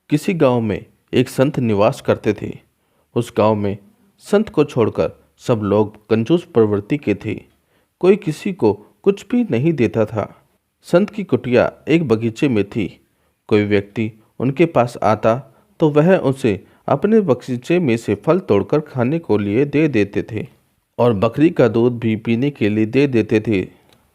किसी गांव में एक संत निवास करते थे। उस गांव में संत को छोड़कर सब लोग कंजूस प्रवृत्ति के थे। कोई किसी को कुछ भी नहीं देता था। संत की कुटिया एक बगीचे में थी। कोई व्यक्ति उनके पास आता तो वह उसे अपने बगीचे में से फल तोड़कर खाने को लिए दे देते थे और बकरी का दूध भी पीने के लिए दे देते थे।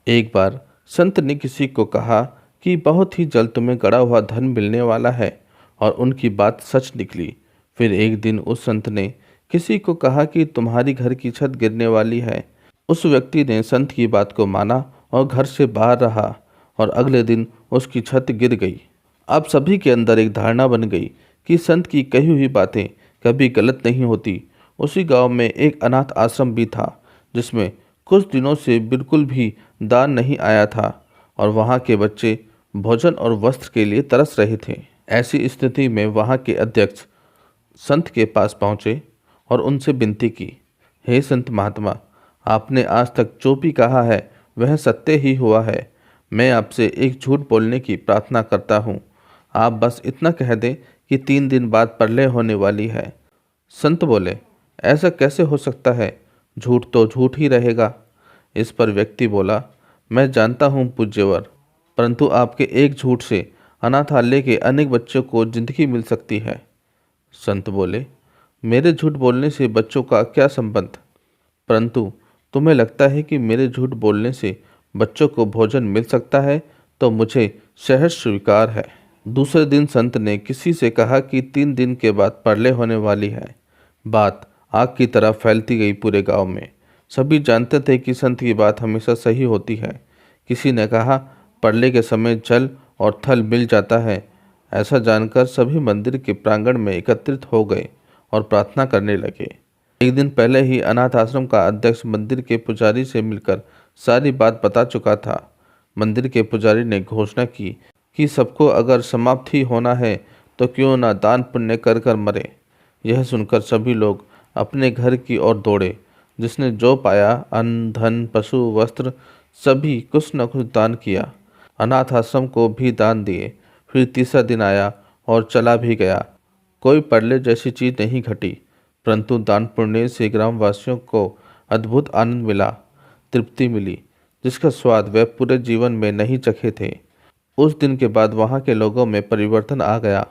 एक बार संत ने किसी को कहा कि बहुत ही जल्द तुम्हें गड़ा हुआ धन मिलने वाला है, और उनकी बात सच निकली। फिर एक दिन उस संत ने किसी को कहा कि तुम्हारी घर की छत गिरने वाली है। उस व्यक्ति ने संत की बात को माना और घर से बाहर रहा, और अगले दिन उसकी छत गिर गई। अब सभी के अंदर एक धारणा बन गई कि संत की कही हुई बातें कभी गलत नहीं होती। उसी गांव में एक अनाथ आश्रम भी था, जिसमें कुछ दिनों से बिल्कुल भी दान नहीं आया था, और वहां के बच्चे भोजन और वस्त्र के लिए तरस रहे थे। ऐसी स्थिति में वहां के अध्यक्ष संत के पास पहुंचे और उनसे विनती की, हे संत महात्मा, आपने आज तक जो भी कहा है वह सत्य ही हुआ है। मैं आपसे एक झूठ बोलने की प्रार्थना करता हूँ। आप बस इतना कह दें कि 3 दिन बाद प्रलय होने वाली है। संत बोले, ऐसा कैसे हो सकता है? झूठ तो झूठ ही रहेगा। इस पर व्यक्ति बोला, मैं जानता हूँ पूज्यवर, परंतु आपके एक झूठ से अनाथालय के अनेक बच्चों को जिंदगी मिल सकती है। संत बोले, मेरे झूठ बोलने से बच्चों का क्या संबंध? परंतु तुम्हें लगता है कि मेरे झूठ बोलने से बच्चों को भोजन मिल सकता है, तो मुझे सहर्ष स्वीकार है। दूसरे दिन संत ने किसी से कहा कि 3 दिन के बाद प्रलय होने वाली है। बात आग की तरह फैलती गई पूरे गांव में। सभी जानते थे कि संत की बात हमेशा सही होती है। किसी ने कहा, प्रलय के समय जल और थल मिल जाता है। ऐसा जानकर सभी मंदिर के प्रांगण में एकत्रित हो गए और प्रार्थना करने लगे। एक दिन पहले ही अनाथ आश्रम का अध्यक्ष मंदिर के पुजारी से मिलकर सारी बात बता चुका था। मंदिर के पुजारी ने घोषणा की कि सबको अगर समाप्त ही होना है तो क्यों ना दान पुण्य कर कर मरे। यह सुनकर सभी लोग अपने घर की ओर दौड़े। जिसने जो पाया, अन्न, धन, पशु, वस्त्र, सभी कुछ न कुछ दान किया। अनाथ आश्रम को भी दान दिए। फिर तीसरा दिन आया और चला भी गया। कोई प्रलय जैसी चीज नहीं घटी, परंतु दान पुण्य से ग्रामवासियों को अद्भुत आनंद मिला, तृप्ति मिली, जिसका स्वाद वे पूरे जीवन में नहीं चखे थे। उस दिन के बाद वहाँ के लोगों में परिवर्तन आ गया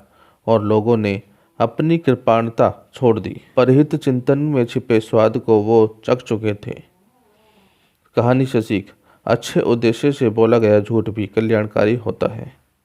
और लोगों ने अपनी कृपाणता छोड़ दी। परहित चिंतन में छिपे स्वाद को वो चख चुके थे। कहानी से सीख, अच्छे उद्देश्य से बोला गया झूठ भी कल्याणकारी होता है।